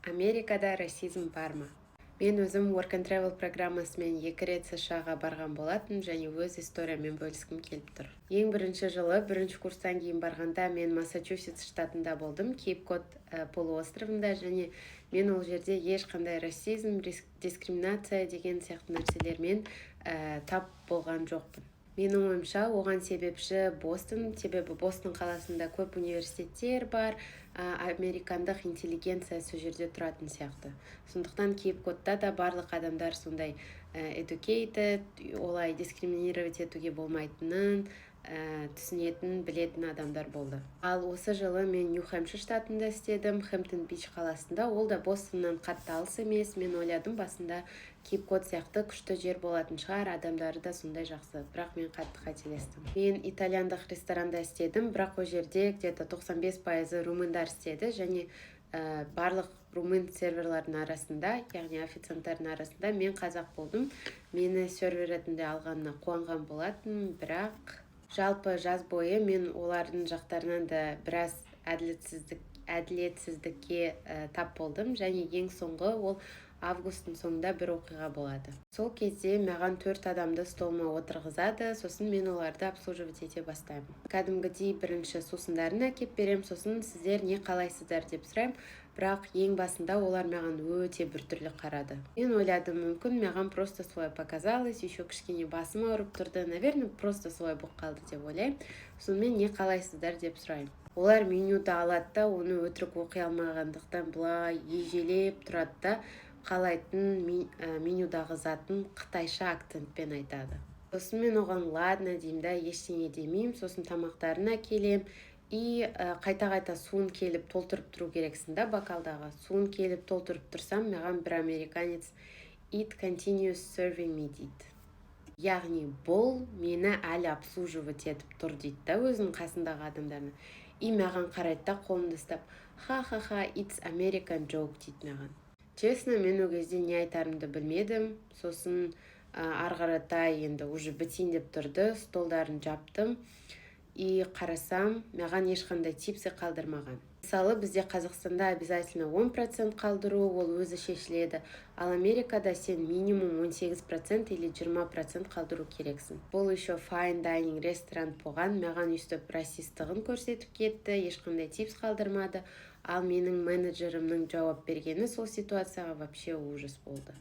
Америкада расизм бар ма? Мен өзім Work and Travel программасымен 2 рет США-ға барған болатын және өз историямен бөліскім келіп тұр. Ең бірінші жылы, бірінші курстан кейін барғанда мен Массачусетс штатында болдым, Кейп-Код полуостровында, және мен ол жерде ешқандай расизм, дискриминация деген сияқты нәрселермен тап болған жоқпын. Менің ойымша, оған себепші Бостон, себебі Бостон қаласында көп университеттер бар, американдық интеллигенция сол жерде тұратын сияқты. Сондықтан Кейп-Кодта да барлық адамдар сондай educated, олай дискриминировать етуге болмайтынын түсінетін, білетін адамдар болды. Ал осы жылы мен Нью-Хэмпшир штатында істедім, Хэмптон-Бич қаласында. Ол да Бостоннан қатты алыс емес. Мен ойладым басында Кейп-Код сияқты күшті жер болатын шығар, адамдары да сондай жақсы, бірақ мен қатты қателестім. Мен итальяндық ресторанда істедім, бірақ ол жерде где-то 95% румындар істеді, және барлық румын серверлардың арасында, яғни официанттардың арасында мен қазақ болдым. Мені сервер ретінде алғанына қуанған болатын, бірақ жалпы жаз бойы мен олардың жақтарынан да біраз әділетсіздікке тап болдым, және ең соңғы ол августтың соңында бір оқиға болады. Сол кезде маған 4 адамды столыма отырғызады, сосын мен оларды обслуживать ете бастаймын. Кәдімгідей бірінші сусындарын әкеп берем, сосын сіздер не қалайсыздар деп сұраймын, бірақ ең басында олар маған өте біртүрлі қарады. Мен ойладым, мүмкін маған просто солай показалось, еще кішкене басым ауырып тұрды, наверное, просто солай болып қалды деп ойлаймын. Сонымен не қалайсыздар деп сұраймын. Олар менюді алады да, оны өтірік оқи алмағандықтан бұлай ежелеп тұрады да, қалайтын менюдағы затын қытайша акцентпен айтады. Сосын мен оған ладно деймін да, ештеңе демеймін, сосын тамақтарына келем, и қайта-қайта суын келіп толтырып тұру керексің да, бокалдағы. Суын келіп толтырып тұрсам, маған бір американец it continues serving me дейді. Яғни бұл мені әлі обслуживать етіп тұр дейді да, өзінің қасындағы адамдарына. И маған қарайды да, қолымды ұстап, ха-ха-ха, it's American joke дейді маған. Честно, мен ол кезде не айтарымды білмедім. Сосын арғаратай енді уже бітейін деп тұрды, столдарын жаптым. И қарасам, маған ешқандай типсы қалдырмаған. Мысалы, бізде Қазақстанда обязательно 10% қалдыру, ол өзі шешіледі. Ал Америкада сен минимум 18% или 20% қалдыру керексің. Бұл еще fine dining ресторан болған, маған өстіп расистығын көрсетіп кетті, ешқандай типс қалдырмады. Ал менің менеджерімнің жауап бергені сол ситуацияға вообще ужас болды.